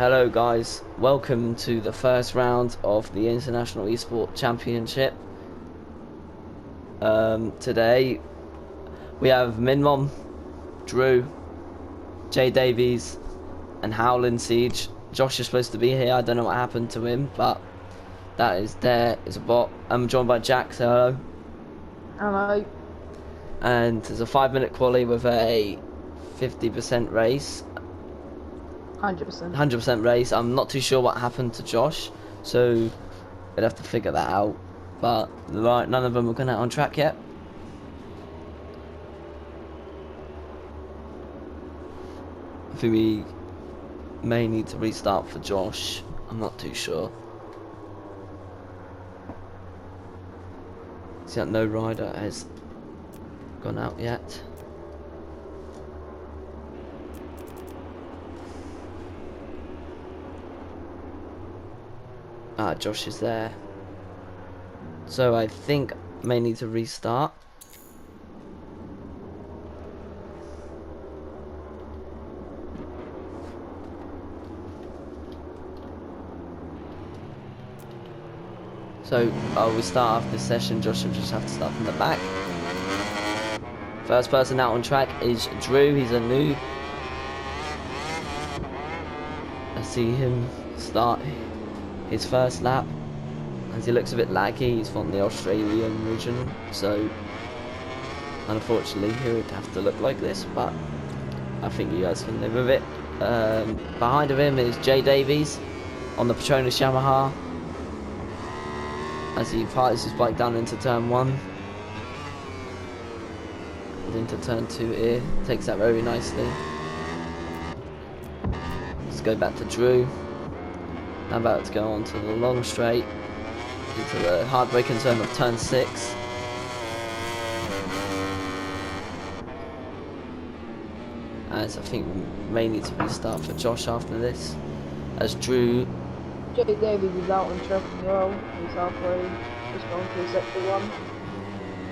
Hello guys, welcome to the first round of the International Esports Championship. Today we have Minmon, Drew, Jay Davies and Howlin Siege. Josh is supposed to be here, I don't know what happened to him, but that is a bot. I'm joined by Jack, so hello. Hello. And there's a 5-minute quali with a 50% race. 100% race. I'm not too sure what happened to Josh, so we'd have to figure that out. But none of them are going out on track yet. I think we may need to restart for Josh. I'm not too sure. See that no rider has gone out yet. Josh is there. So I think I may need to restart. So we start off this session. Josh will just have to start from the back. First person out on track is Drew. He's a noob. I see him start his first lap, as he looks a bit laggy. He's from the Australian region, so unfortunately he would have to look like this, but I think you guys can live with it. Behind of him is Jay Davies on the Petronas Yamaha, as he fires his bike down into turn 1 and into turn 2 here. Takes that very nicely. Let's go back to Drew. I'm about to go on to the long straight into the hard braking zone of turn 6. As I think we may need to restart for Josh after this, as Drew. Jay Davies is out on track as well. He's halfway, just going through sector 1.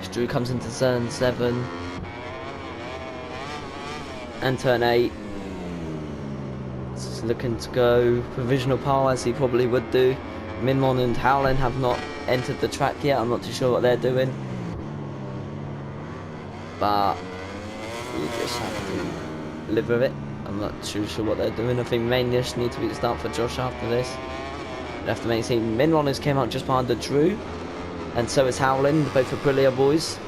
As Drew comes into turn 7 and turn 8. Looking to go provisional pole, as he probably would do. Minmon and Howlin have not entered the track yet. I'm not too sure what they're doing, but we just have to live with it. I'm not too sure what they're doing. I think mainly just need to restart for Josh after this. Left the main team. Minmon has came out just behind the Drew, and so is Howlin, both Aprilia boys.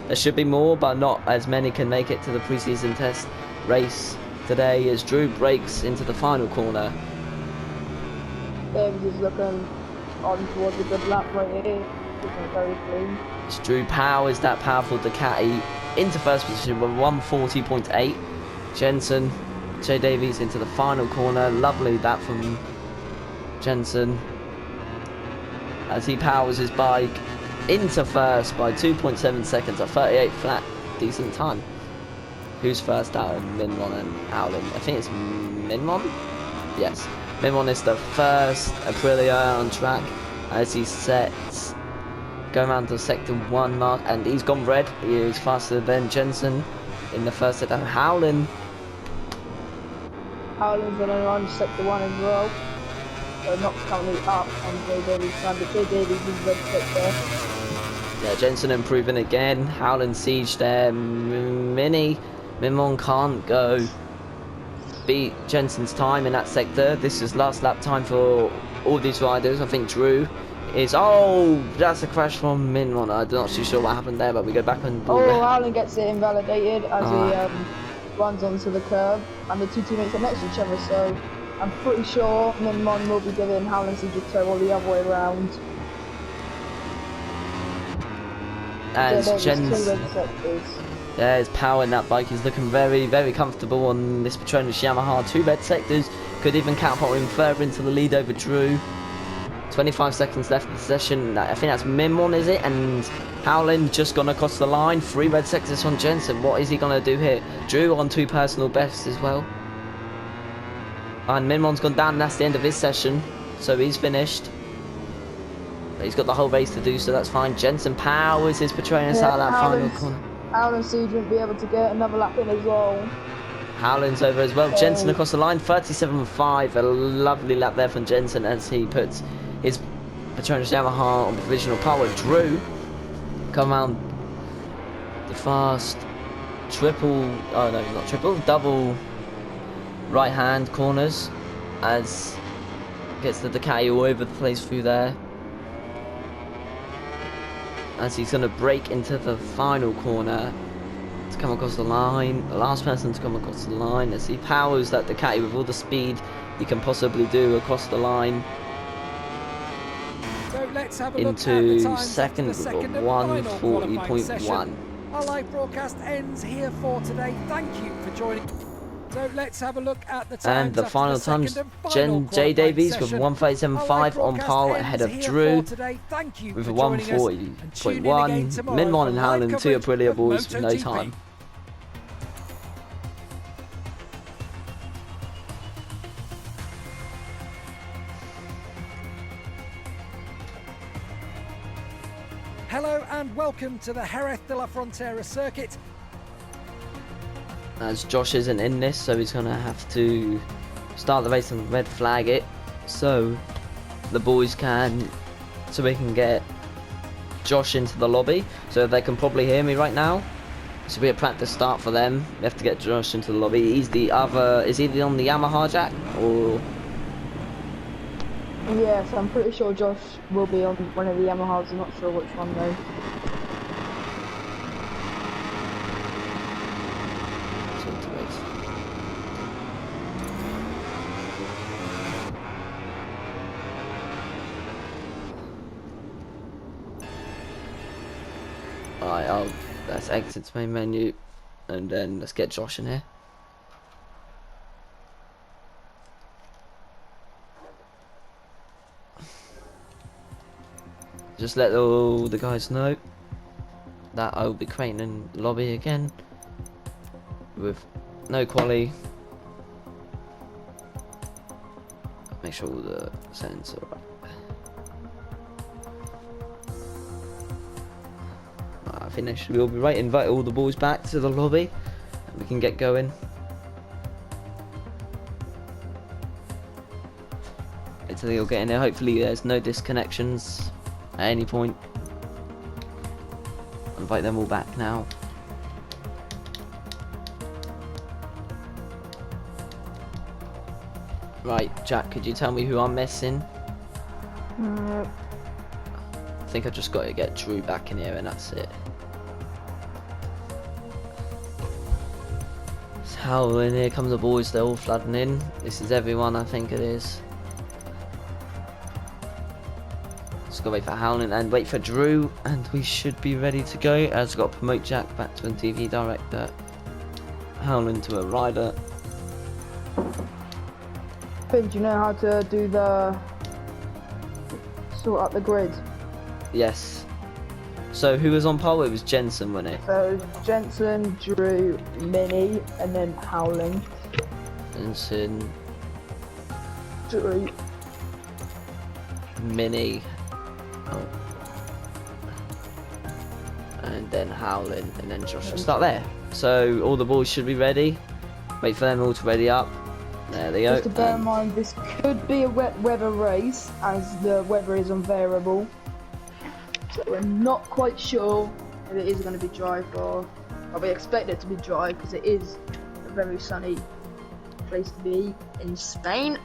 There should be more, but not as many can make it to the preseason test race today, as Drew breaks into the final corner. Davies is looking on towards a good lap right here. Looking very clean. As Drew powers that powerful Ducati into first position with 140.8. Jensen, Jay Davies into the final corner. Lovely that from Jensen, as he powers his bike into first by 2.7 seconds at 38 flat. Decent time. Who's first out of Minmon and Howlin? I think it's Minmon? Yes. Minmon is the first Aprilia on track, as he sets, going around the sector 1 mark, and he's gone red. He is faster than Jensen in the first sector. Howlin's running around sector 1 as well. So not currently up on Jay Davies' time, but Jay Davies is red sector. Yeah, Jensen improving again. Howlin Siege there. Minmon can't go beat Jensen's time in that sector. This is last lap time for all these riders. I think Drew is... Oh, that's a crash from Minmon. I'm not too sure what happened there, but we go back and... Howlin gets it invalidated as he runs onto the curb, and the two teammates are next to each other, so I'm pretty sure Minmon will be giving Howlin Siege a tow all the other way around. As Jensen... There's power in that bike. He's looking very, very comfortable on this Petronas Yamaha. 2 red sectors. Could even catapult him further into the lead over Drew. 25 seconds left in the session. I think that's Minmon, is it? And Howlin just gone across the line. 3 red sectors on Jensen. What is he going to do here? Drew on 2 personal bests as well. And Minmon's gone down. And that's the end of his session. So he's finished. He's got the whole race to do, so that's fine. Jensen powers his Petronas out of that final corner. Howlin Siege won't be able to get another lap in as well. Howland's over as well. Jensen across the line, 37.5. A lovely lap there from Jensen as he puts his Petronas Yamaha on provisional power. Drew come around the fast double right hand corners as gets the Ducati all over the place through there. As he's going to break into the final corner to come across the line. The last person to come across the line as he powers that Ducati with all the speed he can possibly do across the line. So let's have a look into at the times second after the with second and final 1:40.1. Our live broadcast ends here for today. Thank you for joining. So let's have a look at the times And the after final times, J Davies with 1:37.5 on pole ahead of Drew with a 1:40.1. Minmon and Howland, two Aprilia boys with no time. Hello and welcome to the Jerez de la Frontera circuit. As Josh isn't in this, so he's going to have to start the race and red flag it, so the boys can, so we can get Josh into the lobby, so they can probably hear me right now. This will be a practice start for them. We have to get Josh into the lobby. He's the other, is he on the Yamaha, Jack, or? Yes, I'm pretty sure Josh will be on one of the Yamahas. I'm not sure which one though. Alright, let's exit to main menu and then let's get Josh in here. Just let all the guys know that I will be creating a lobby again with no quali. Make sure all the settings are right. I think we'll be right. Invite all the boys back to the lobby and we can get going. Until they'll get in there. Hopefully there's no disconnections at any point. I'll invite them all back now. Right, Jack, could you tell me who I'm missing? I think I just got to get Drew back in here and that's it. So in here comes the boys, they're all flooding in. This is everyone, I think it is. Just gotta wait for Howland and wait for Drew, and we should be ready to go. As got to promote Jack back to a TV director, Howland to a rider. Finn, do you know how to do the sort out the grid? Yes. So who was on pole? It was Jensen, wasn't it? So it was Jensen, Drew, Minnie, and then Howland. Jensen, Drew, Minnie, and then Howland, and then Josh will start there. So all the boys should be ready. Wait for them all to ready up. There they go. Just to bear in mind, this could be a wet weather race, as the weather is unvariable. So we're not quite sure if it is going to be dry for. Well, we expect it to be dry because it is a very sunny place to be in Spain.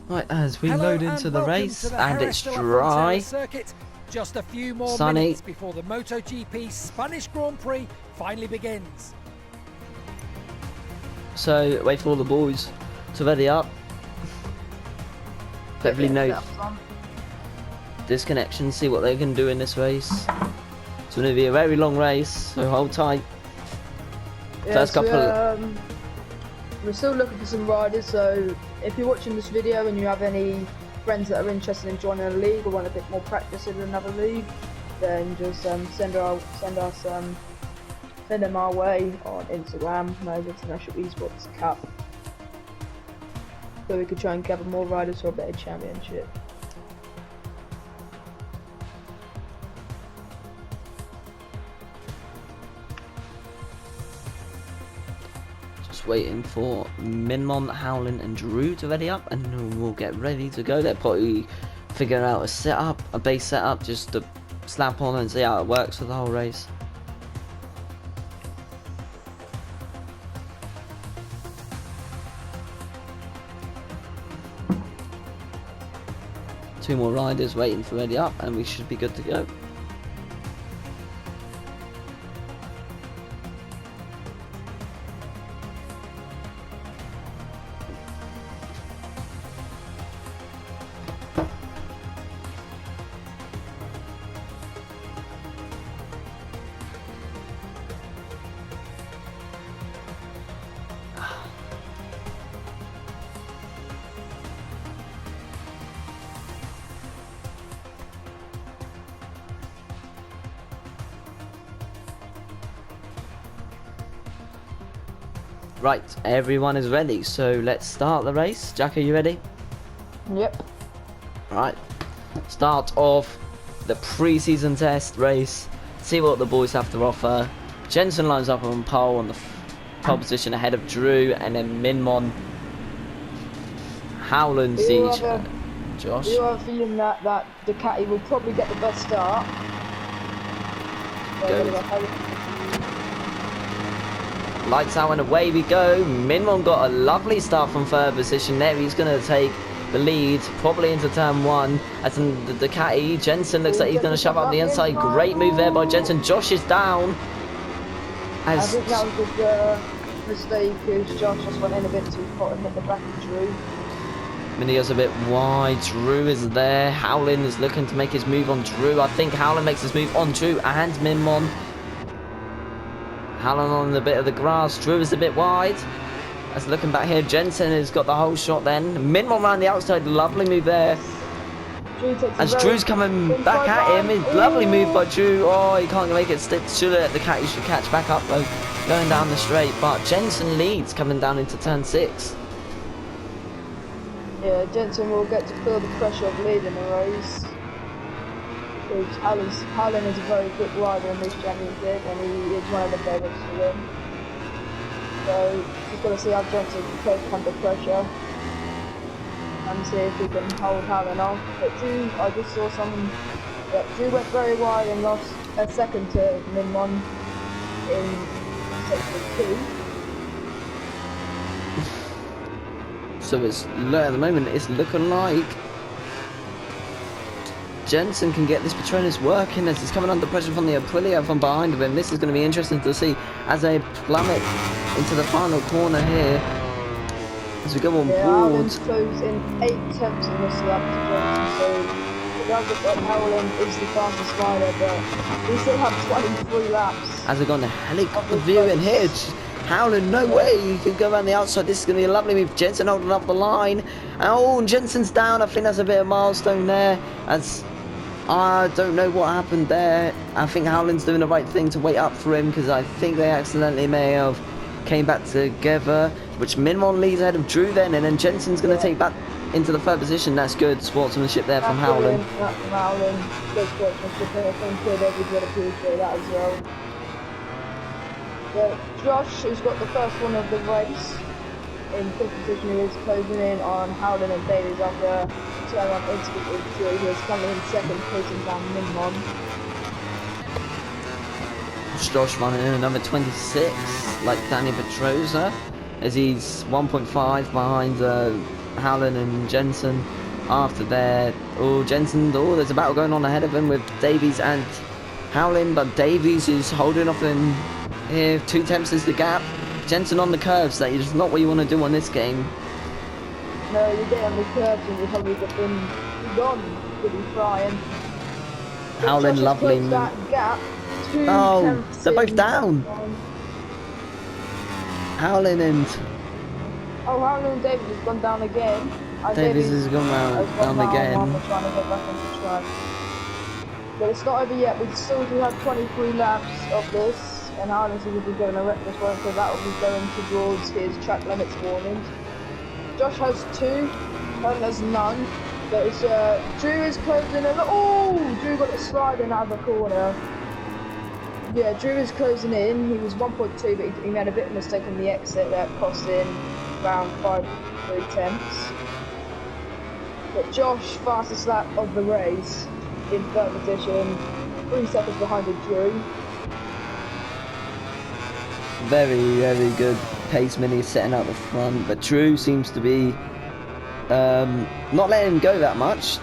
Right, as we load into the race, and it's dry, just a few more sunny minutes before the MotoGP Spanish Grand Prix finally begins. So wait for all the boys to ready up. Hopefully no disconnection, see what they can do in this race. It's going to be a very long race, so hold tight. Yeah, First couple we're still looking for some riders, so if you're watching this video and you have any friends that are interested in joining a league or want a bit more practice in another league, then just send them our way on Instagram, Jerez International Esports Cup, so we could try and gather more riders for a better championship. Just waiting for Minmon, Howlin and Drew to ready up, and we'll get ready to go. They're probably figuring out a base setup, just to slap on and see how it works for the whole race. Two more riders waiting for ready up, and we should be good to go. Right, everyone is ready, so let's start the race. Jack, are you ready? Yep. Right, start of the pre-season test race. See what the boys have to offer. Jensen lines up on pole on the pole position ahead of Drew, and then Minmon, Howland, Siege, Josh. Do you have a feeling that Ducati will probably get the best start? Lights out and away we go. Minmon got a lovely start from third position there. He's going to take the lead probably into turn one. As in the Ducati, Jensen looks like he's going to shove up the inside. Great move there by Jensen. Josh is down. I think that was just a mistake because Josh just went in a bit too hot and hit the back of Drew. Minio's a bit wide. Drew is there. Howlin is looking to make his move on Drew. I think Howlin makes his move on Drew and Minmon. Howlin on the bit of the grass. Drew is a bit wide. As looking back here, Jensen has got the whole shot then. Minmon around the outside. Lovely move there. As Drew's coming back at him. Lovely move by Drew. Oh, he can't make it stick. Should have let the cat. He should catch back up though. Going down the straight. But Jensen leads coming down into turn 6. Yeah, Jensen will get to feel the pressure of leading the race. Howlin is a very good rider in this championship, and he is one of the favourites to win. So we've got to see how Jensen can cope under pressure and see if he can hold Howlin off. But Drew, I just saw something. Yeah, Drew went very wide and lost a second to Minmon in section 2. So it's at the moment it's looking like Jensen can get this Patronus working as he's coming under pressure from the Aprilia from behind of him. This is going to be interesting to see as they plummet into the final corner here as we go on board. Close in 8 tenths in this lap to Jensen, so it does look like Howlin is the fastest rider, but we still have 23 laps. As we go on the helicopter view in here, Howlin, no way, you can go around the outside. This is going to be a lovely move. Jensen holding up the line. Oh, Jensen's down. I think that's a bit of a milestone there. As I don't know what happened there. I think Howlin's doing the right thing to wait up for him because I think they accidentally may have came back together. Which Minmon leads ahead of Drew then, and then Jensen's going to take back into the third position. That's good sportsmanship there from Howlin. That's from Howlin. Good sportsmanship there. I think everybody would appreciate that as well. But Josh has got the first one of the race. In 5th position, he is closing in on Howlin and Davies after turn on instant with Drew, who is coming in 2nd, closing down Minmon. Josh running in another 26, like Danny Petrosa, as he's 1.5 behind Howlin and Jensen. After there, Jensen, there's a battle going on ahead of him with Davies and Howlin, but Davies is holding off in here. 2 tenths is the gap. Jensen on the curves, that is not what you want to do on this game. No, you get on the curves and you probably get been gone, you'll be frying. Howlin, lovely move. That gap, 2 tenths they're both down. Howlin and... Oh, Howlin and Davies has gone down again. Davies has gone down again. Trying to get back on the track. But it's not over yet. We still do have 23 laps of this, and Harlan's will be going a reckless one, so that will be going towards his track limits warnings. Josh has 2, Harlan has none. But it's, Drew is closing in. Oh, Drew got it sliding out of the corner. Yeah, Drew is closing in. He was 1.2, but he made a bit of a mistake in the exit that cost him around 5.3 But Josh, fastest lap of the race, in third position, 3 seconds behind the Drew. Very, very good pace Mini setting out the front, but Drew seems to be not letting him go that much.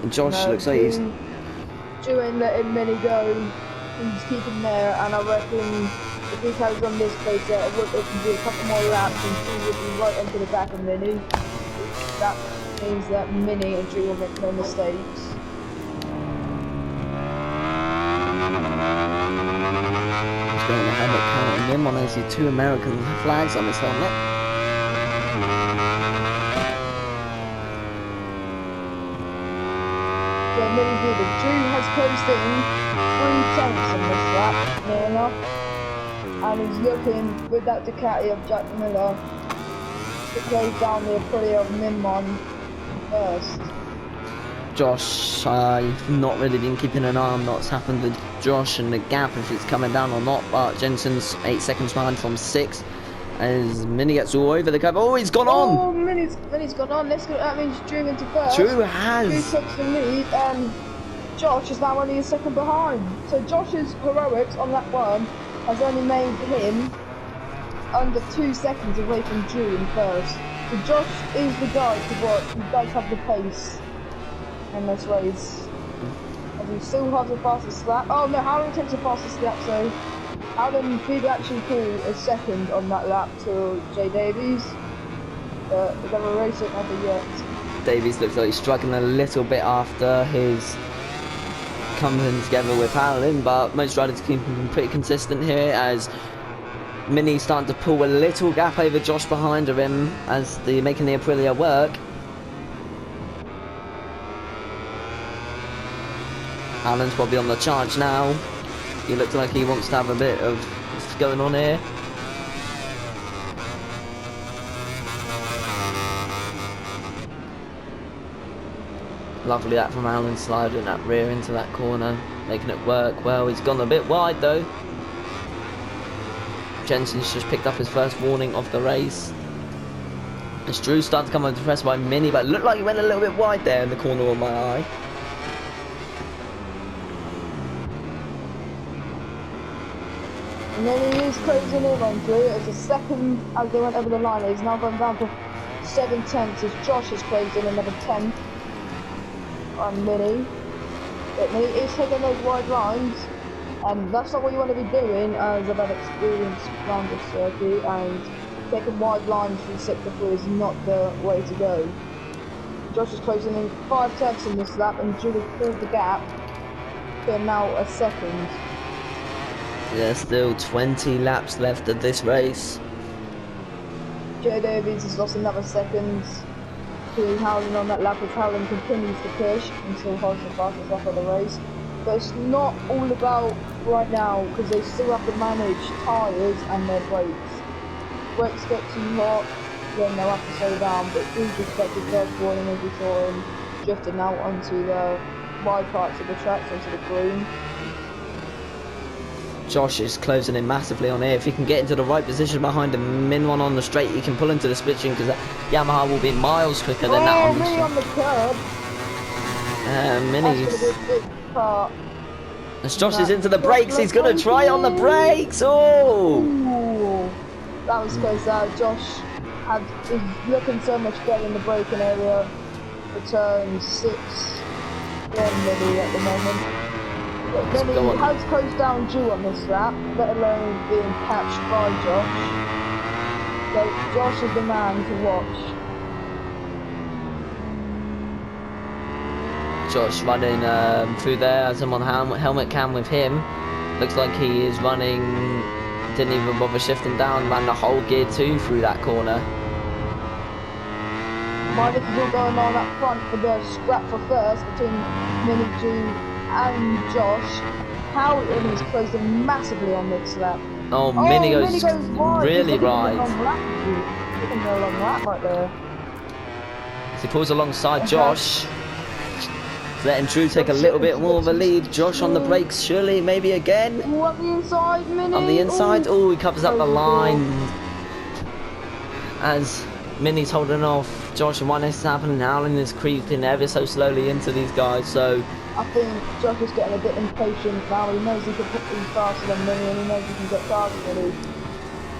And Josh looks like he's... Drew ain't letting Mini go. He's keeping there, and I reckon if he carries on this pace, it can do a couple more laps, and Drew will be right into the back of Mini. That means that Mini and Drew will make no mistakes. He's going ahead of counting him on. I see 2 American flags on his helmet. Mini leader. Drew has closed in 3 tenths on this lap, near enough. And he's looking with that Ducati of Jack Miller to close down the Aprilia of Minmon first. Josh, I've not really been keeping an eye on what's happened with Josh and the gap, if it's coming down or not, but Jensen's 8 seconds behind from 6 as Mini gets all over the curve. Oh, he's gone on! Oh, Mini's gone on. That means Drew into first. Drew has! Drew takes the lead, and Josh is now only a second behind. So Josh's heroics on that one has only made him under 2 seconds away from Drew in first. So Josh is the guy to watch. He does have the pace in this race. And he still has the fastest lap. Oh no, Harlan takes the fastest lap, so Harlan did actually pull a second on that lap to Jay Davies. But the race ain't over yet. Davies looks like he's struggling a little bit after his coming together with Harlan, but most riders keep him pretty consistent here as Mini's starting to pull a little gap over Josh behind him as they're making the Aprilia work. Harlan's probably on the charge now. He looks like he wants to have a bit of what's going on here. Lovely that from Alan, sliding that rear into that corner, making it work well. He's gone a bit wide though. Jensen's just picked up his first warning of the race. As Drew started to come under press by Mini, but it looked like he went a little bit wide there in the corner of my eye. And then he is closing in on Drew as a second as they went over the line. He's now gone down to 7 tenths as Josh has closed in another 10 on Mini. But Mini is taking those wide lines, and that's not what you want to be doing as a bad experience around the circuit, and taking wide lines from sector 3 is not the way to go. Josh is closing in 5 tenths in this lap, and Drew has pulled the gap to now a second. There's still 20 laps left of this race. Jay Davies has lost another second to Howland on that lap as Howland continues to push until holds the fastest lap of the race. But it's not all about right now because they still have to manage tyres and their brakes. Brakes get too hot, then they'll have to slow down, but Drew just got his first warning as we saw him drifting out onto the wide parts of the tracks, onto the green. Josh is closing in massively on here. If he can get into the right position behind him, Min one on the straight, he can pull into the split because that Yamaha will be miles quicker than that on the Mini on the curb. Mini's... That's going to be a big part. As Josh is into the brakes, he's going to try on the brakes. Oh! Ooh, that was close out. Josh is looking so much better in the braking area. Return 6 1 Mini at the moment. But then he has closed down Drew on this lap, let alone being catched by Josh. So Josh is the man to watch. Josh running through there as I'm on helmet cam with him. Looks like he is running, didn't even bother shifting down, ran the whole gear 2 through that corner. while this is all going on up front for the scrap for first between Mini-G and Josh, Howland is closing massively on this lap. Oh, Mini goes wide. really right. wide. He can go a long lap right there. As he pulls alongside Josh. Letting Drew take a little bit more of a lead. Josh on the brakes, surely, maybe again. Ooh, on the inside, Mini. On the inside, oh, he covers up the line. Door. As Mini's holding off Josh, and while this is happening, Howland is creeping ever so slowly into these guys, so... I think Josh is getting a bit impatient now. He knows he can put these faster than Mini, and he knows he can get targeted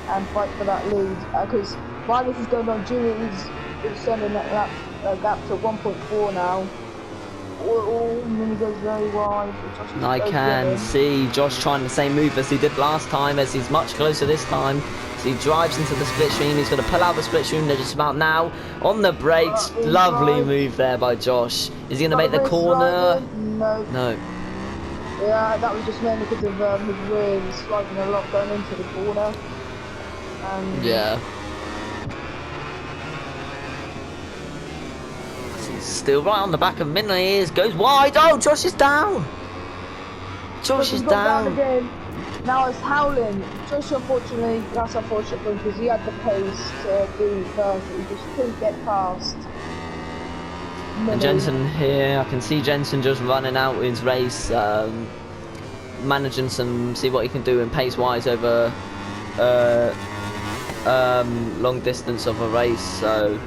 and fight for that lead. Because while this is going on, Jerez is sending that gap to 1.4 now. Oh, Mini goes very wide. I can see Josh trying the same move as he did last time, as he's much closer this time. So he drives into the split stream. He's going to pull out the split stream. They're just about now on the brakes. Lovely move there by Josh. Is he going to make the corner? No. Yeah, that was just mainly because of his rear sliding a lot going into the corner. Yeah. Still right on the back of Mini, goes wide. Oh, Josh is down. Josh is down again. Now it's Howland. Josh, unfortunately, that's unfortunate for him because he had the pace to do first. He just couldn't get past. And Jensen here, I can see Jensen just running out his race, managing see what he can do in pace wise over long distance of a race. So.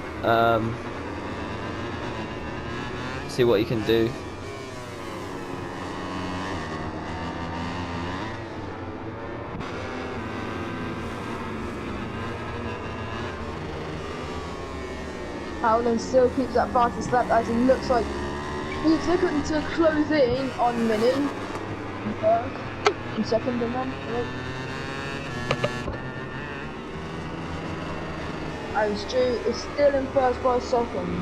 See what he can do. Howland still keeps that fastest lap as he looks like he's looking to close in on Mini in first, in second, and then and Stu is still in first by a second.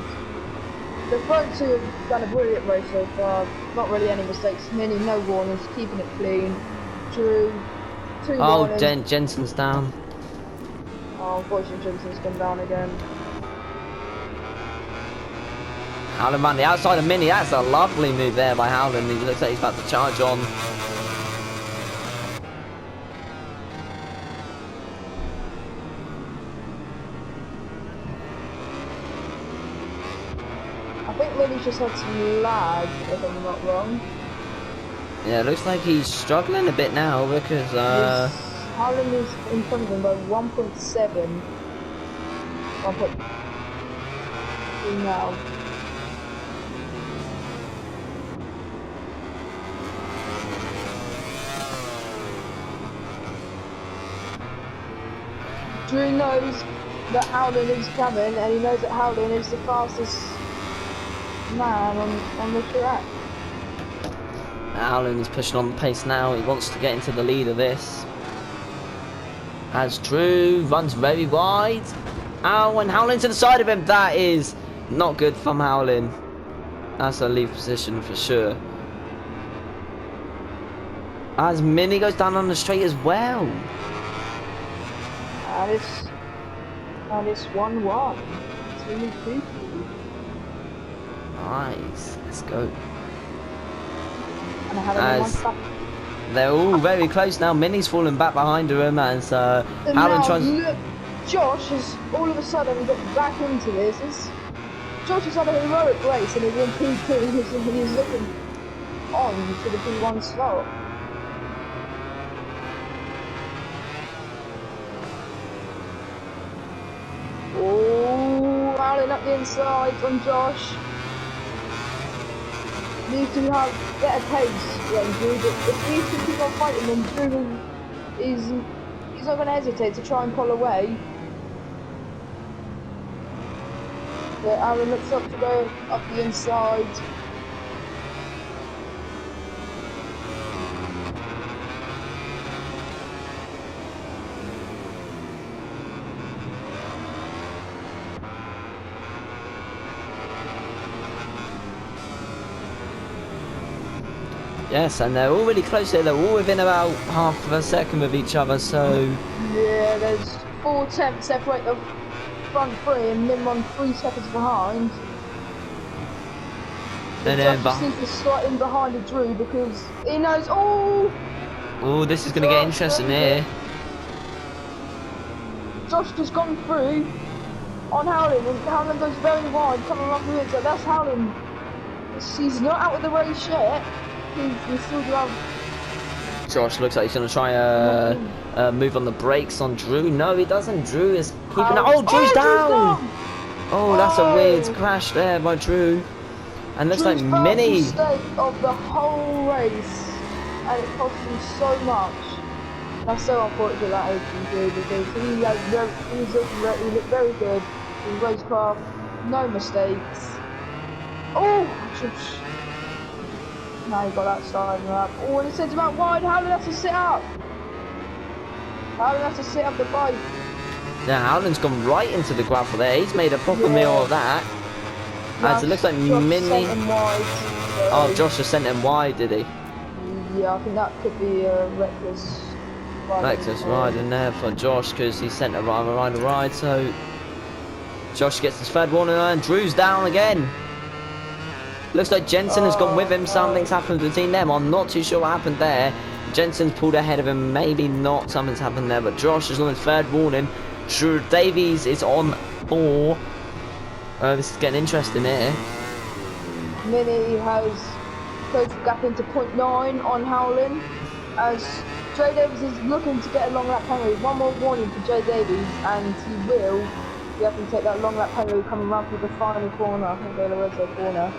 The front two have done a brilliant race so far. Not really any mistakes. Mini, no warnings, keeping it clean. Drew, 2 warnings. Jensen's down. Oh, unfortunately, Jensen's gone down again. Howland man, the outside of Mini. That's a lovely move there by Howland. He looks like he's about to charge on. I think Mini's just had some lag, if I'm not wrong. Yeah, it looks like he's struggling a bit now because Howland is in front of him by 1.7. 1.3 now. Drew knows that Howland is coming, and he knows that Howland is the fastest man on the track. Howland is pushing on the pace now. He wants to get into the lead of this. As Drew runs very wide. Oh, and Howland to the side of him. That is not good from Howland. That's a lead position for sure. As Mini goes down on the straight as well. And it's 1-1. It's really creepy. Nice. Let's go. And I have a they're all very close now. Mini's falling back behind him as Howland tries. Look, Josh has all of a sudden got back into this. Josh has had a heroic race and he's in P2. He's looking on to the P1 slot. Oh, Howland up the inside from Josh. Needs to have better pace when Drew, but if these two keep on fighting, then Drew he's not going to hesitate to try and pull away. But Aaron looks up to go up the inside. Yes, and they're all really close here. They're all within about half of a second of each other, so... Yeah, there's 4 tenths separate the front three and Min on 3 seconds behind. And then Josh seems to slot in behind the Drew because he knows. Oh, this is going to get interesting here. Josh just gone through on Howland, and Howland goes very wide, coming off the inside. That's Howland. He's not out of the race yet. He's still got. Josh looks like he's going to try move on the brakes on Drew. No, he doesn't. Drew is keeping. Oh, Drew's down. Oh, that's a weird crash there by Drew. And looks like Mini. Mistake of the whole race, and it cost him so much. That's so unfortunate that happened to Drew because he looked very good. In racecraft, no mistakes. Oh, just. Now he got that side up. Oh, and it sends him out wide. Howland has to sit up. Howland has to sit up the bike. Now Howland's gone right into the gravel there. He's made a proper meal of that. As it looks like Mini. Oh, Josh just sent him wide, did he? Yeah, I think that could be a reckless ride in there for Josh because he sent a ride. So Josh gets his third warning and Drew's down again. Looks like Jensen has gone with him. Something's happened between them. I'm not too sure what happened there. Jensen's pulled ahead of him. Maybe not. Something's happened there. But Josh is on his third warning. Drew Davies is on 4. This is getting interesting here. Mini has closed the gap into 0.9 on Howland. As Jay Davies is looking to get a long lap penalty. One more warning for Jay Davies, and he will. You have to take that long lap penalty coming around for the final corner. I think there was a corner.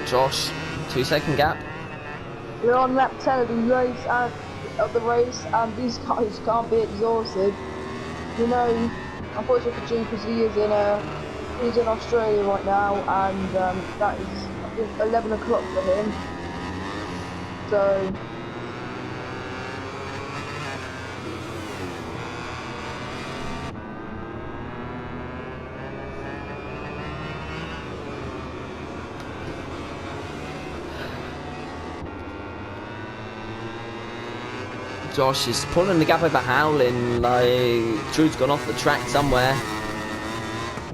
Josh, 2-second gap. We're on lap 10 of the race, and these guys can't be exhausted. You know, unfortunately for Drew, because he's in Australia right now, and that is I think 11 o'clock for him. So. Josh is pulling the gap over Howland, like Drew's gone off the track somewhere.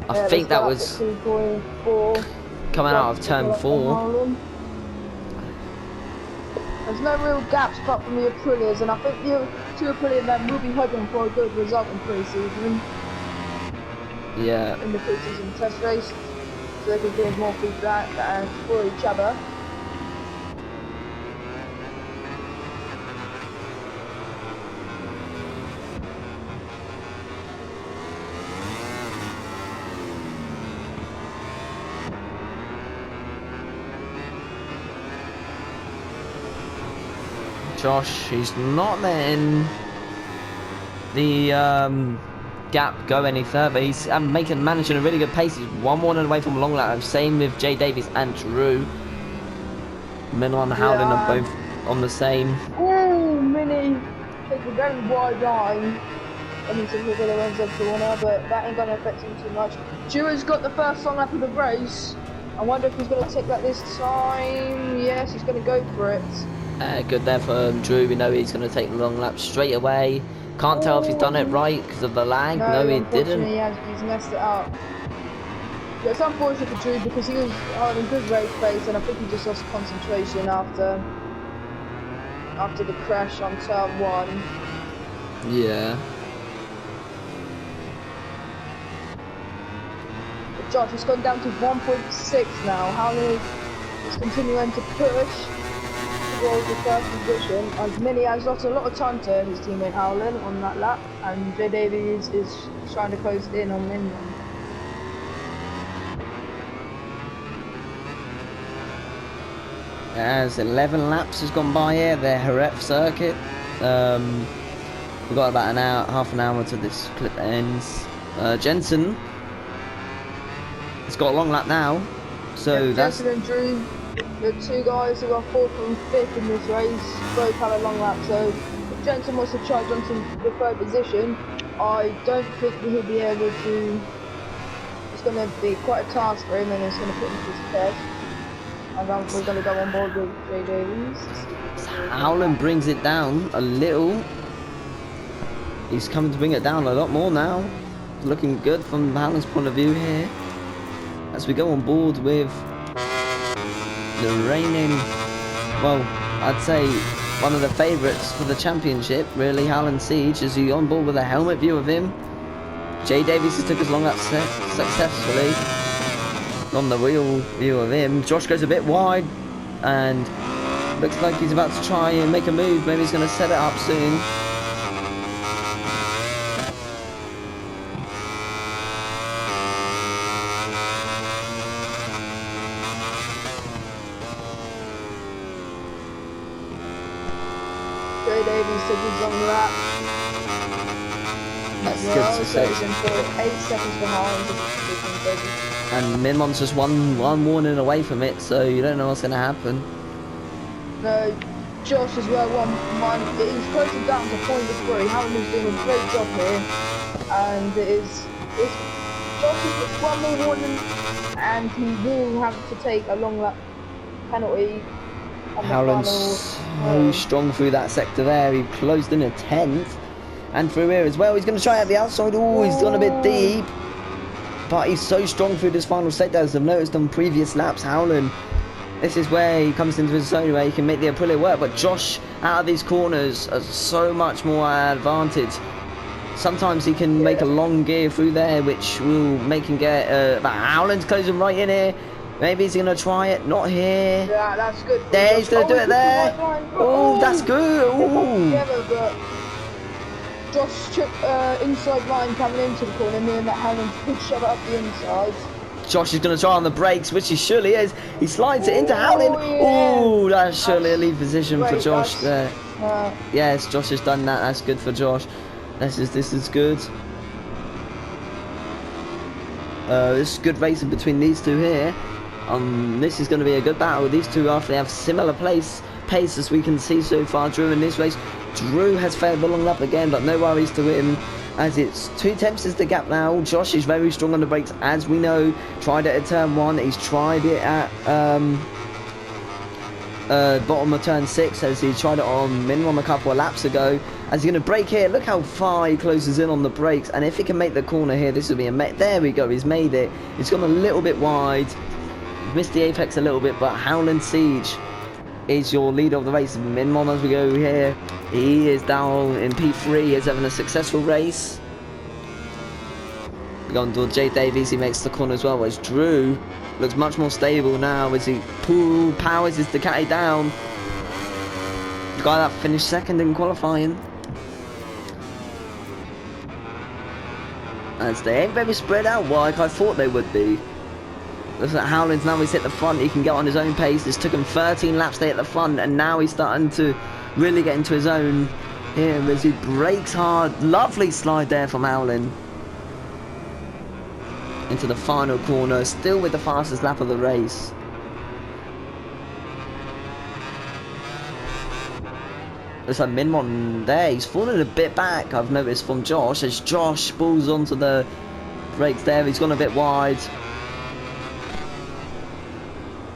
I think that was coming out of turn 4. There's no real gaps apart from the Aprilias, and I think the 2 Aprilia men will be hoping for a good result in pre-season. Yeah. In the pre-season test race, so they can give more feedback and for each other. Josh, he's not letting the gap go any further. He's managing a really good pace. He's 1 warning away from a long lap. Same with Jay Davies and Drew. Mini and Howland are both on the same. Oh, Mini takes a very wide line. And he's going to runs up corner, but that ain't going to affect him too much. Jerez got the first long lap of the race. I wonder if he's going to take that this time. Yes, he's going to go for it. Good there for Drew. We know he's going to take the long lap straight away. Can't tell if he's done it right because of the lag. No, he didn't. He's messed it up. Yeah, it's unfortunate for Drew because he was having a good race pace, and I think he just lost concentration after the crash on turn 1. Yeah. But Josh has gone down to 1.6 now. Howland is continuing to push towards the first position, and Mini has lost a lot of time to his teammate Howland on that lap, and Jay Davies is trying to close in on Mini. As 11 laps has gone by here, the Jerez circuit. We've got about an hour, half an hour till this clip ends. Jensen has got a long lap now, so yeah, that's. Jensen and Drew, the 2 guys who are 4th and 5th in this race, both have a long lap. So if Jensen wants to charge onto the 3rd position, I don't think he'll be able to. It's going to be quite a task for him, and it's going to put him to his test. And then we're going to go on board with Jay Davies. Howland brings it down a little. He's coming to bring it down a lot more now. Looking good from Howland's point of view here. As we go on board with the reigning, well, I'd say one of the favourites for the championship, really, Howland Siege. Is he on board with a helmet view of him? Jay Davies has took his long up successfully on the wheel view of him. Josh goes a bit wide and looks like he's about to try and make a move. Maybe he's going to set it up soon. Jay Davies took his long lap. That's good to see. He's in for 8 seconds behind. And Minmon's just one warning away from it, so you don't know what's going to happen. No, Josh as well, he's closing down to point of 3. Howland is doing a great job here. And Josh is one more warning, and he will have to take a long lap penalty. Howland's so strong through that sector there. He closed in a 10th. And through here as well. He's going to try out the outside. Oh, he's gone a bit deep. But he's so strong through this final sector, as I've noticed on previous laps. Howland, this is where he comes into his zone where he can make the Aprilia work. But Josh, out of these corners, has so much more advantage. Sometimes he can make a long gear through there, which will make him get... but Howland's closing right in here. Maybe he's going to try it. Not here. Yeah, that's good. There, he's going to do it there. Oh, that's good. But Josh took inside line coming into the corner, and that Howland could shove it up the inside. Josh is going to try on the brakes, which he surely is. He slides it into Howland. Oh, that's surely a lead position for Josh there. Yes, Josh has done that. That's good for Josh. This is good. This is good racing between these two here. This is going to be a good battle. These two, after they have similar pace as we can see so far, Drew in this race. Drew has failed the long lap again, but no worries to him, as it's 2 tenths is the gap now. Josh is very strong on the brakes, as we know. Tried it at turn 1. He's tried it at bottom of turn 6, as he tried it on minimum a couple of laps ago. As he's going to brake here, look how far he closes in on the brakes, and if he can make the corner here, this will be a there we go, he's made it. He's gone a little bit wide, missed the apex a little bit, but Howland Siege is your leader of the race. Minmon, as we go here, he is down in P3, is having a successful race. Going to Jay Davies, he makes the corner as well, whereas Drew looks much more stable now as he powers his Ducati down. The guy that finished second in qualifying. As they ain't very spread out like I thought they would be. Looks like Howland's now he's hit the front, he can get on his own pace. It's took him 13 laps to hit the front, and now he's starting to really get into his own here as he brakes hard. Lovely slide there from Howland. Into the final corner, still with the fastest lap of the race. Looks like Minmon there, he's fallen a bit back, I've noticed, from Josh, as Josh pulls onto the brakes there. He's gone a bit wide.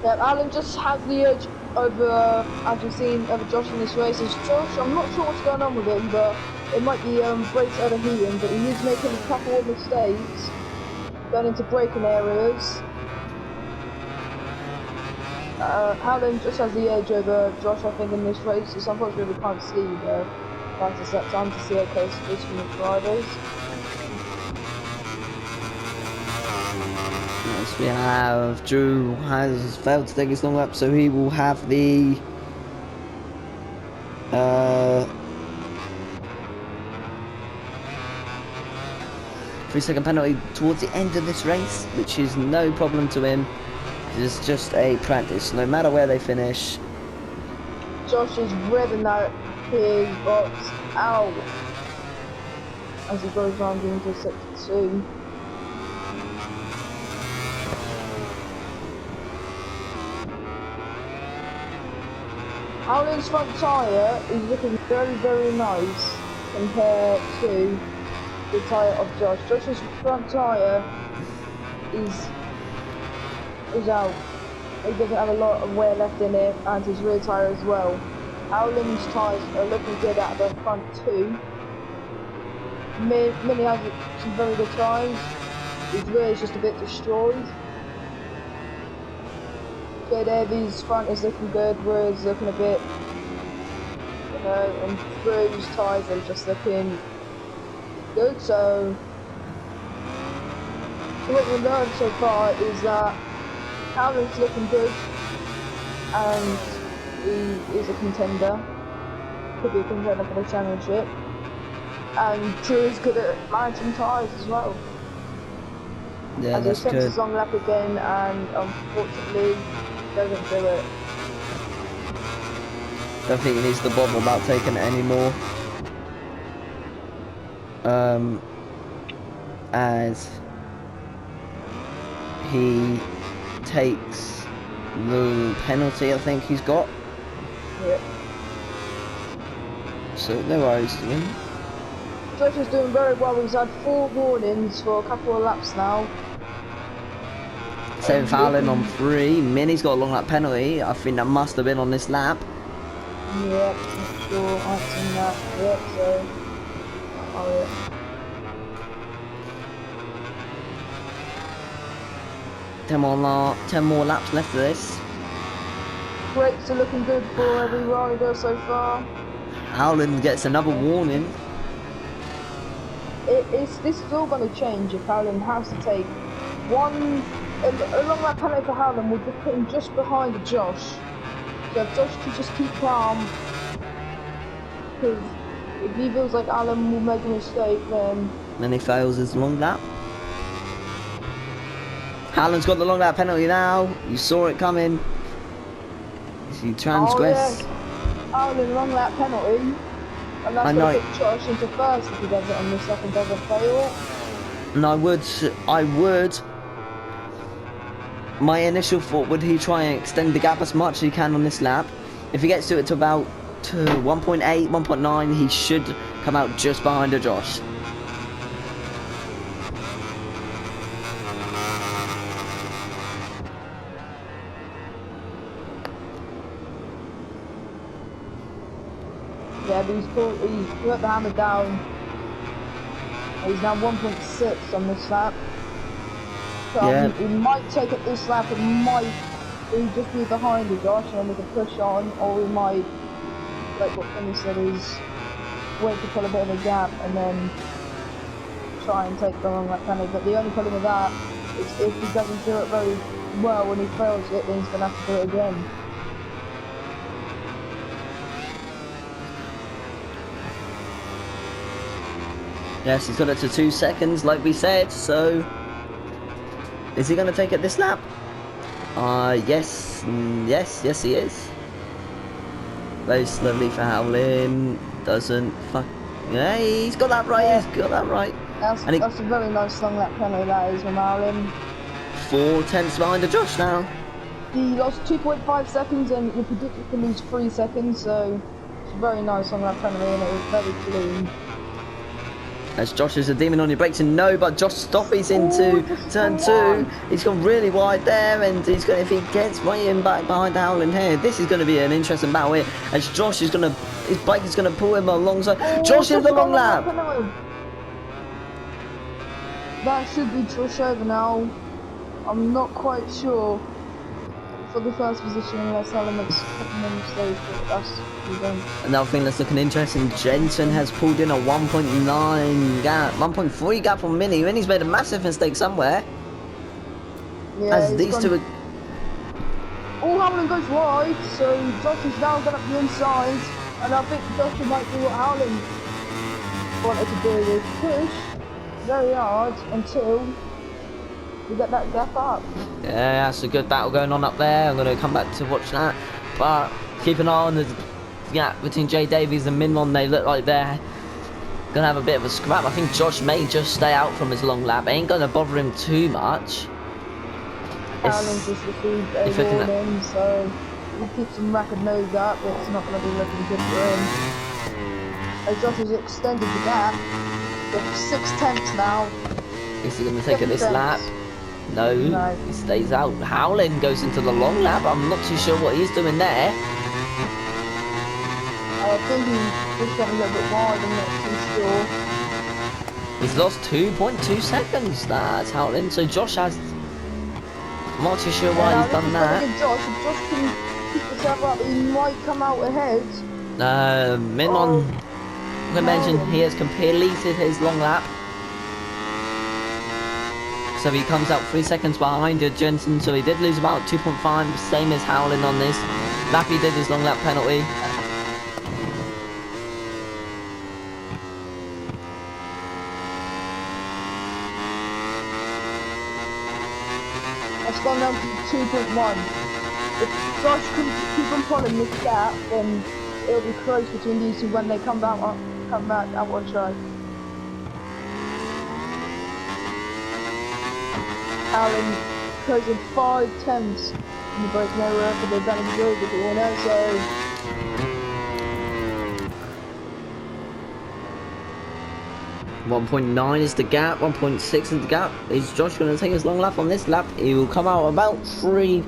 Yeah, Alan just has the edge over, as we've seen, over Josh in this race. It's Josh, I'm not sure what's going on with him, but it might be brakes overheating, but he is making a couple of mistakes going into braking areas. Howland just has the edge over Josh, I think, in this race. It's unfortunately we can't see the fastest lap time to see how close it is from the drivers. Yes, we have Drew has failed to take his long lap, so he will have the 3-second penalty towards the end of this race, which is no problem to him. It's just a practice, no matter where they finish. Josh is revving out his box out as he goes round into sector 2. Howland's front tyre is looking very, very nice compared to the tyre of Josh. Josh's front tyre is out. he doesn't have a lot of wear left in it, and his rear tyre as well. Howland's tyres are looking good out of the front too. Mini has some very good tyres. His rear is just a bit destroyed. Jerez's front is looking good, rear is looking a bit, you know, and Drew's tyres are just looking good. So what we've learned so far is that Howland's looking good, and he is a contender. Could be a contender for the championship. And Drew is good at managing tyres as well. Yeah, and that's he attempts good. his long lap again, and unfortunately doesn't do it. Don't think he needs to bother about taking it anymore. As he takes the penalty, I think he's got. Yeah. So no worries to him. Josh is doing very well. He's had 4 warnings for a couple of laps now. 7 fouling on 3. Mini's got a long lap penalty. I think that must have been on this lap. Yep, not sure. I've seen that. Yep, so. Oh, yeah. 10 more laps left of this. Brakes are looking good for every rider so far. Howland gets another warning. This is all going to change if Howland has to take a long lap penalty for Howland will just put him just behind Josh. So if Josh can just keep calm, because if he feels like Alan will make a mistake, then he fails his long lap. Howland's got the long lap penalty now. You saw it coming. He transgressed. Oh, yeah. Howland long lap penalty. And that's going to put Josh into first if he does it on the second, doesn't fail it. And I would. My initial thought would he try and extend the gap as much as he can on this lap. If he gets to it to about 1.8, 1.9, he should come out just behind Josh. Yeah, but he's put the hammer down. He's now 1.6 on this lap. So Yeah. he might take it this lap, he just be behind Josh and then we can push on, or we might, like what Finny said, is wait to pull a bit of a gap and then try and take the long lap penalty. But the only problem with that is if he doesn't do it very well when he fails it, then he's going to have to do it again. Yes, he's got it to 2 seconds, like we said, so... Is he going to take it this lap? Yes, he is. Very slowly for Howland. Doesn't fuck... Yeah, he's got that right, he's got that right. That's a very nice long lap penalty that is from Howland. 4 tenths behind Josh now. He lost 2.5 seconds and you predict he can lose 3 seconds, so it's a very nice long lap penalty and it was very clean. As Josh is a demon on your brakes, and no, but Josh stoppies into turn 2. He's gone really wide there, and he's going, if he gets way in back behind Howland here, this is going to be an interesting battle here. As Josh is going to, his bike is going to pull him alongside. Josh is the long lap. That should be Josh over now. I'm not quite sure for the first position unless Element's putting in mistake, but that's another thing that's looking interesting, Jensen has pulled in a 1.9 gap, 1.3 gap on Mini. Mini's made a massive mistake somewhere. Yeah, as these two are... Oh, Howland goes wide, so Josh is now going up the inside, and I think Josh might do what Howland wanted to do, is push very hard until we get that gap up. Yeah, that's a good battle going on up there. I'm going to come back to watch that, but keep an eye on the gap between Jay Davies and Minlon. They look like they're going to have a bit of a scrap. I think Josh may just stay out from his long lap. Ain't going to bother him too much. Howland just received a warning, so he keeps some rapid nose up, it's not going to be looking good for him. As Josh has extended the gap, with 6 tenths now. Is he going to take it this lap? No, No. he stays out. Howlin goes into the long lap. I'm not too sure what he's doing there. I think he's just got a little bit wide, I'm not too sure. He's lost 2.2 seconds. That's Howlin. So Josh has... I'm not too sure why he's done that. Josh, if Josh can keep himself up, he might come out ahead. Minmon, I'm going to mention he has completed his long lap. So he comes out 3 seconds behind Jensen, so he did lose about 2.5, same as Howlin on this. Lappy did his long lap penalty. It's gone down to 2.1. If Josh can keep on pulling this gap, then it'll be close between these two when they come back out on track. Alan closing 5 tenths in the both mirror, but they've done a good with the winner, so 1.9 is the gap, 1.6 is the gap. Is Josh going to take his long lap on this lap? He will come out about 3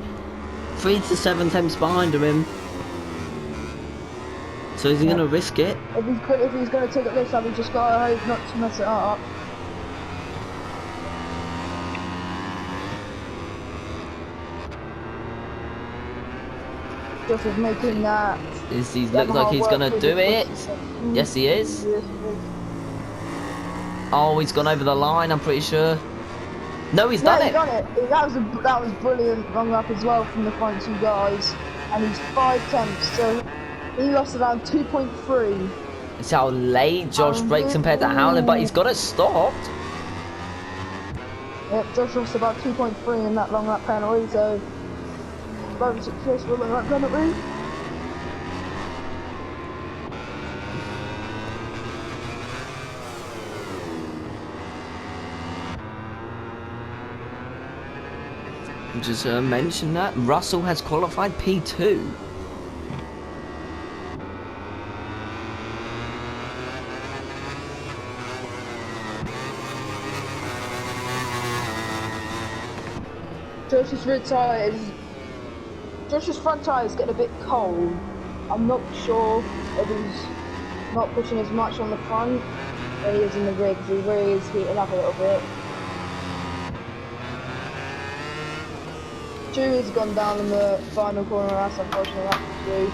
to 7 tenths behind him. So is he going to risk it? If he's going to take it this lap, he's just got to hope not to mess it up. Josh is making that. He looks like he's going to do it. Yes, he is. Oh, he's gone over the line, I'm pretty sure. No, he's done it. Done it. That was brilliant long lap as well from the front two guys. And he's 5 tenths, so he lost around 2.3. It's how late Josh breaks compared to Howlin, but he's got it stopped. Yep, Josh lost about 2.3 in that long lap penalty, so very successful long lap penalty. Just mention that Russell has qualified P2. Josh's front tyre is getting a bit cold. I'm not sure if he's not pushing as much on the front than he is in the rear, because the rear is heating up a little bit. Jerez gone down in the final corner, that's unfortunate lap for Drew.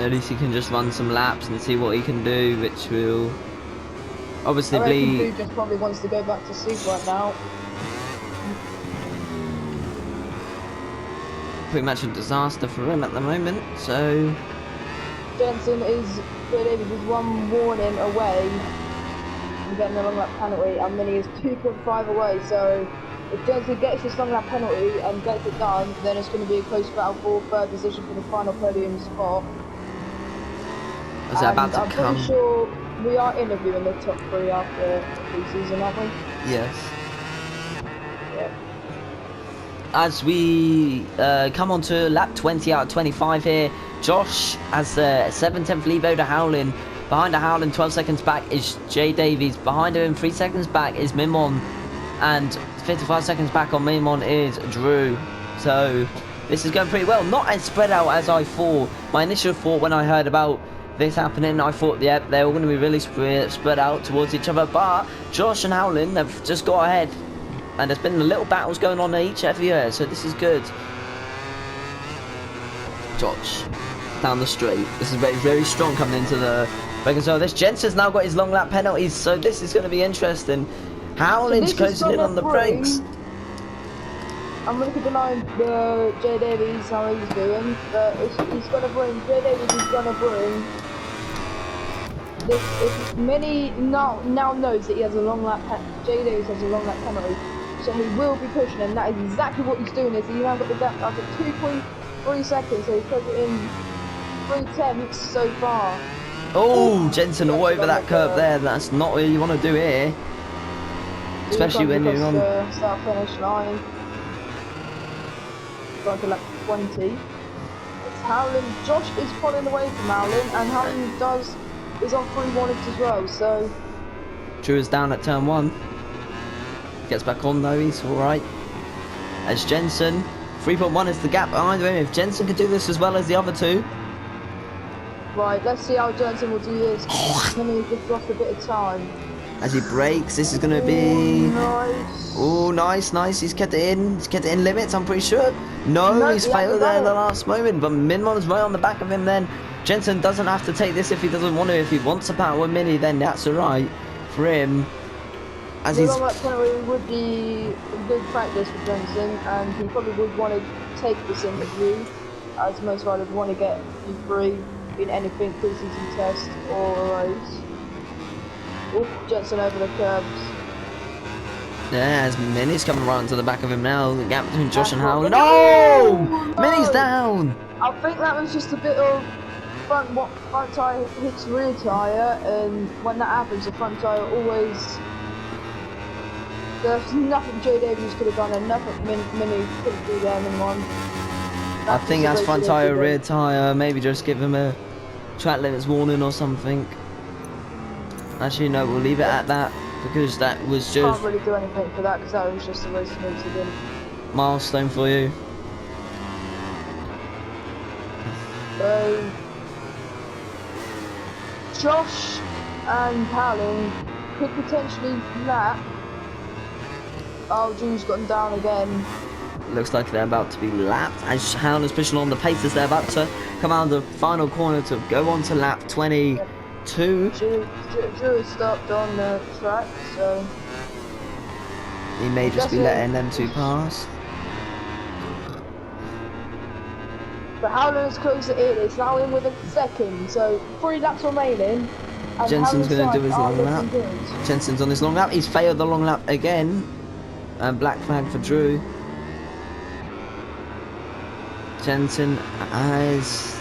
At least he can just run some laps and see what he can do, which will obviously I reckon be... Drew just probably wants to go back to sleep right now. Pretty much a disaster for him at the moment, so... Jensen is one warning away from getting a long lap penalty, and then he is 2.5 away, so if Jensen gets this long lap penalty and gets it done, then it's going to be a close battle for third position for the final podium spot. Is that about to I'm come? pretty sure we are interviewing the top 3 after the season, aren't we? Yes. Yeah. As we come on to lap 20 out of 25 here, Josh has a 7/10 lead over Howlin. Behind Howlin, 12 seconds back is Jay Davies. Behind him, 3 seconds back is Mimon. And 55 seconds back on Mimon is Drew. So this is going pretty well. Not as spread out as I thought. My initial thought when I heard about this happening, I thought, yeah, they're all going to be really spread out towards each other. But Josh and Howlin have just got ahead. And there's been little battles going on each every year, so this is good. Josh, down the straight. This is very, very strong coming into the break as well. This Jensen's now got his long lap penalties, so this is going to be interesting. Howlin's closing in on the brakes. I'm going to keep an eye on Jay Davies, how he's doing, but he's going to bring, Jay Davies is going to bring, if Mini now knows that he has a long lap, Jay Davies has a long lap penalty, so he will be pushing, and that is exactly what he's doing. He's now got the gap up to 2.3 seconds, so he's put it in 3 tenths so far. Oh, Jensen all over that curve there. That's not what you want to do here. Especially when you're on the start finish line. Going to lap 20. It's Howlin. Josh is pulling away from Howlin, and Howlin is on 3 warnings as well, so Drew is down at turn 1. Gets back on though, he's alright. as Jensen. 3.1 is the gap behind him. If Jensen could do this as well as the other two. Right, let's see how Jensen will do this. Can he just lost a bit of time? As he breaks, this is going to be... Nice. Oh, nice, nice. He's kept it in. He's kept it in limits, I'm pretty sure. No, he's failed there in the last moment. But Minmon's right on the back of him then. Jensen doesn't have to take this if he doesn't want to. If he wants a battle with Mini, then that's alright for him. As he's... That penalty would be a good practice for Jensen, and he probably would want to take this interview, as most riders want to get free in anything, pre-season test or a race. Oh, Jensen over the curbs. Yeah, as Mini's coming right onto the back of him now. The gap between Josh and Howland. No! Mini's down! I think that was just a bit of front tyre hits rear tyre, and when that happens, the front tyre always... There's nothing Joe Davies could have done, and nothing Mini couldn't do there in one. I think that's front tyre, rear tyre. Maybe just give him a track limits warning or something. Actually, no, we'll leave it at that because that was just... Can't really do anything for that because that was just a race incident. Milestone for you. So, Josh and Howland could potentially lap. Oh, Drew's gotten down again. Looks like they're about to be lapped as Howland's pushing on the pace as they're about to come out of the final corner to go on to lap 22. Drew has stopped on the track, so... He may just be letting them two pass. But Howland's close it in. It's now in with a second, so 3 laps remaining. Jensen's going to do his long lap. Jensen's on his long lap. He's failed the long lap again. And black flag for Drew. Jensen has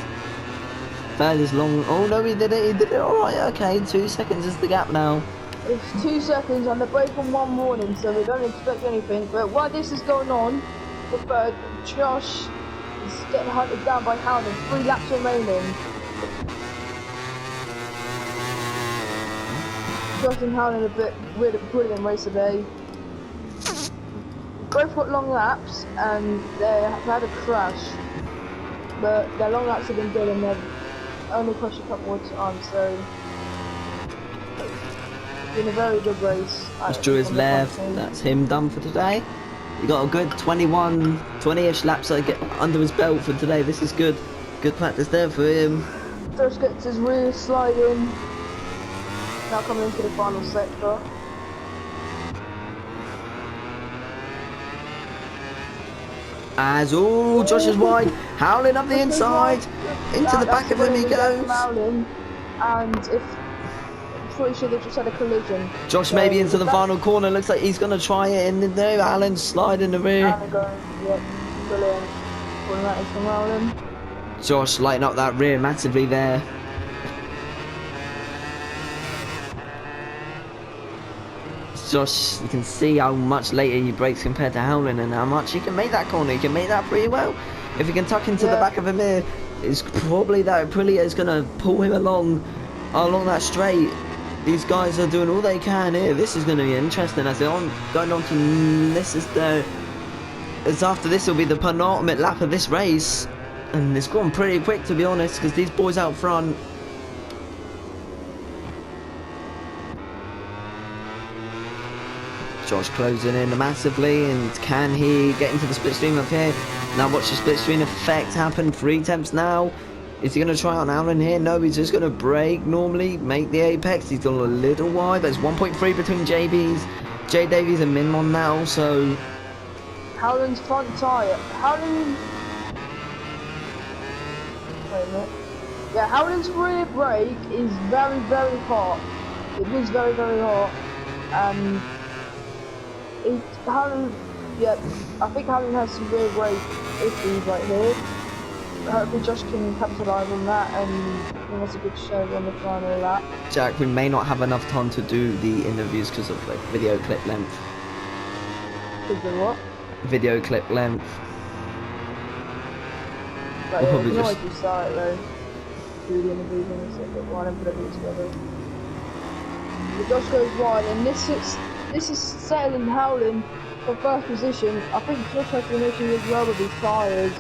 failed his long... Oh no, he did it. He did it alright. Okay, 2 seconds is the gap now. It's 2 seconds and they're both on one warning, so we don't expect anything. But while this is going on, Josh is getting hunted down by Howland. 3 laps remaining. Josh and Howland a bit brilliant race today. Both got long laps and they had a crash, but their long laps have been good and they've only crashed a couple of times, so it's been a very good race. That's Drew is left. That's him done for today. He got a good 20-ish laps under his belt for today. This is good. Good practice there for him. Josh gets his rear sliding. Now coming into the final sector. As Josh is wide, Howland up the inside, into the back of him he goes. And if I'm pretty sure they just had a collision. Josh maybe into the final corner. Looks like he's gonna try it in there. Howland slide in the rear. Yep, brilliant. Pulling that is from Howland. Josh lighting up that rear massively there. Josh, you can see how much later he brakes compared to Howland and how much he can make that corner. He can make that pretty well. If he can tuck into the back of him here, it's probably that Aprilia is going to pull him along that straight. These guys are doing all they can here. This is going to be interesting as they're going on to as after this will be the penultimate lap of this race. And it's gone pretty quick, to be honest, because these boys out front. Josh closing in massively, and can he get into the split stream up here? Now watch the split screen effect happen. 3 attempts now. Is he going to try on Alan here? No, he's just going to brake normally, make the apex. He's gone a little wide. There's 1.3 between J Davies and Minmon now, so... Howland's front tyre. Howland... Wait a minute. Yeah, Howland's rear brake is very, very hot. It was very, very hot. And... Howland, yeah, I think Howland has some rear brake issues right here. Hopefully Josh can capitalise on that and give us a good show on the final lap. Jack, we may not have enough time to do the interviews because of like video clip length. Because of what? Video clip length. But We'll yeah, probably we can just... always start it though. Do the interviews in a separate one and put it all together. But Josh goes wide and this is settling Howland for first position, I think Josh has an issue as well with his tyres.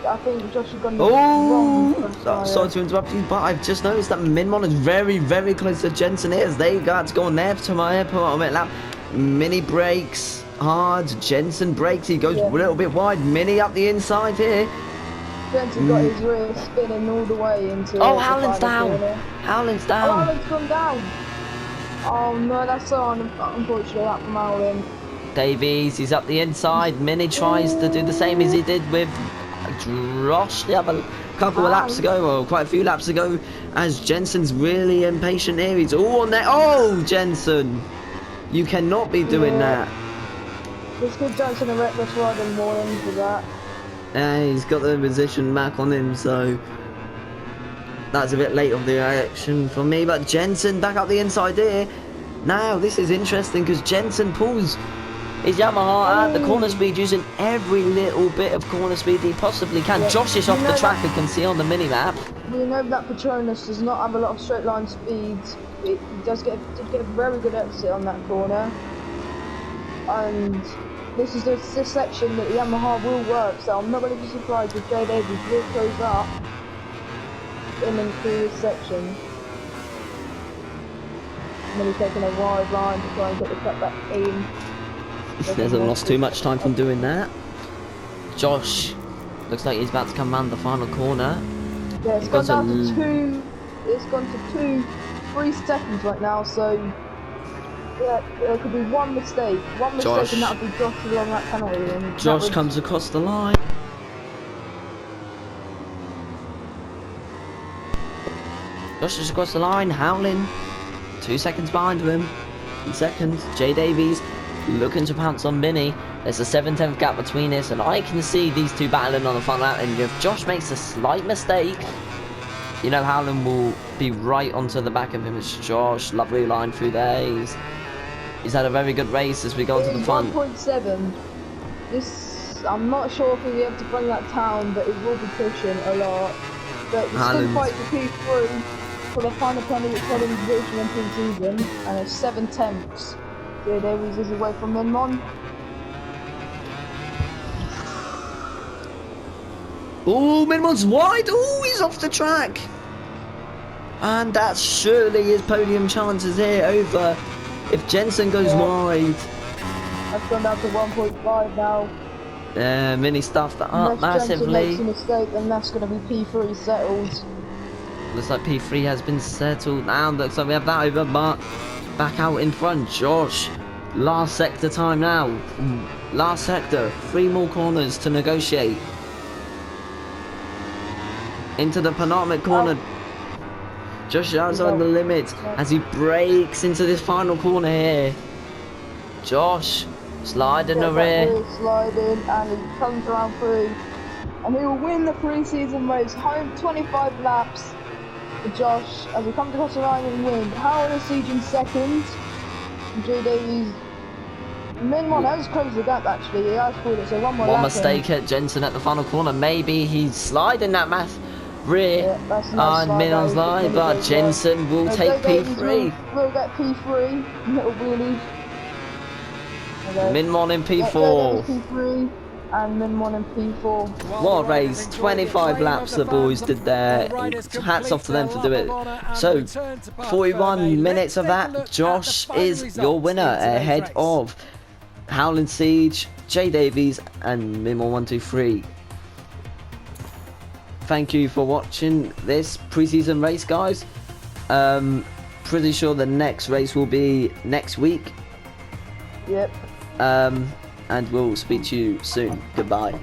I think Josh has gone wrong Oh, front tyre. sorry to interrupt you, but I've just noticed that Minmon is very, very close to Jensen here as they got to go on there to my airport lap. Mini brakes hard, Jensen brakes, he goes a little bit wide, Mini up the inside here. Jensen got his rear spinning all the way into Oh, the Howland's final down. corner. Howland's Oh, down. Howland's gone down. Oh no, that's so unfortunate that from Howland. Davies, he's up the inside. Mini tries to do the same as he did with Josh the other couple of laps ago, or quite a few laps ago, as Jensen's really impatient here. He's all on there. Oh, Jensen, you cannot be doing that. Let's give Jensen a reckless riding warning for that. He's got the position back on him, so that's a bit late of the reaction for me. But Jensen back up the inside here. Now, this is interesting because Jensen pulls his Yamaha at the corner speed, using every little bit of corner speed he possibly can. Yeah. Josh is off the track, you can see on the mini-map. We know that Petronas does not have a lot of straight line speeds. It did get a very good exit on that corner. And this is the section that the Yamaha will work, so I'm not going to be surprised if Joe Davies will close up in and through this section. And then he's taking a wide line to try and get the cut back in. Hasn't lost too much time from doing that. Josh looks like he's about to come round the final corner. Yeah, it's gone down to 2. It's gone to 3 seconds right now. So yeah, there could be one mistake, Josh. and that would be Josh along that penalty. And Josh comes across the line. Josh is across the line, howling. 2 seconds behind him. In seconds, Jay Davies looking to pounce on Mini. There's a 7/10 gap between us, and I can see these two battling on the final lap. And if Josh makes a slight mistake, you know Howland will be right onto the back of him. It's Josh, lovely line through there. He's had a very good race as we go to the front. 1.7. This, I'm not sure if he'll be able to bring that down, but he will be pushing a lot. But he's still fight for P3 for the final penalty position in pre-season, and it's 7/10. Jay Davies is away from Minmon. Oh, Minmon's wide. Oh, he's off the track. And that's surely his podium chances here over if Jensen goes wide. That's gone down to 1.5 now. Mini stuffed that up Unless Jensen makes massively. a mistake, then that's going to be P3 settled. Looks like P3 has been settled now. Looks like we have that over, but back out in front, Josh. Last sector time now. Last sector. 3 more corners to negotiate. Into the penultimate corner. Josh outside the limit as he breaks into this final corner here. Josh sliding the rear. Sliding, and he comes around through. And he will win the pre-season race. 25 laps for Josh as he comes across the line and wins. Howard is sieging second. Jay Davies. Minmon has closed the gap actually. He has pulled it, so one more lap. One mistake at Jensen at the final corner. Maybe he's sliding that rear. Yeah, that's a nice And Minon's line, but Jensen will take P3. We'll get P3. Little wheelies. Okay. Minmon in P4. P3 and Minmon in P4. What a race, 25 laps the boys did there. Hats off to them for doing it. So, 41 minutes of that, Josh is your winner ahead of Howland Siege, Jay Davies and Minmon123. Thank you for watching this preseason race, guys. Pretty sure the next race will be next week. Yep. And we'll speak to you soon. Goodbye.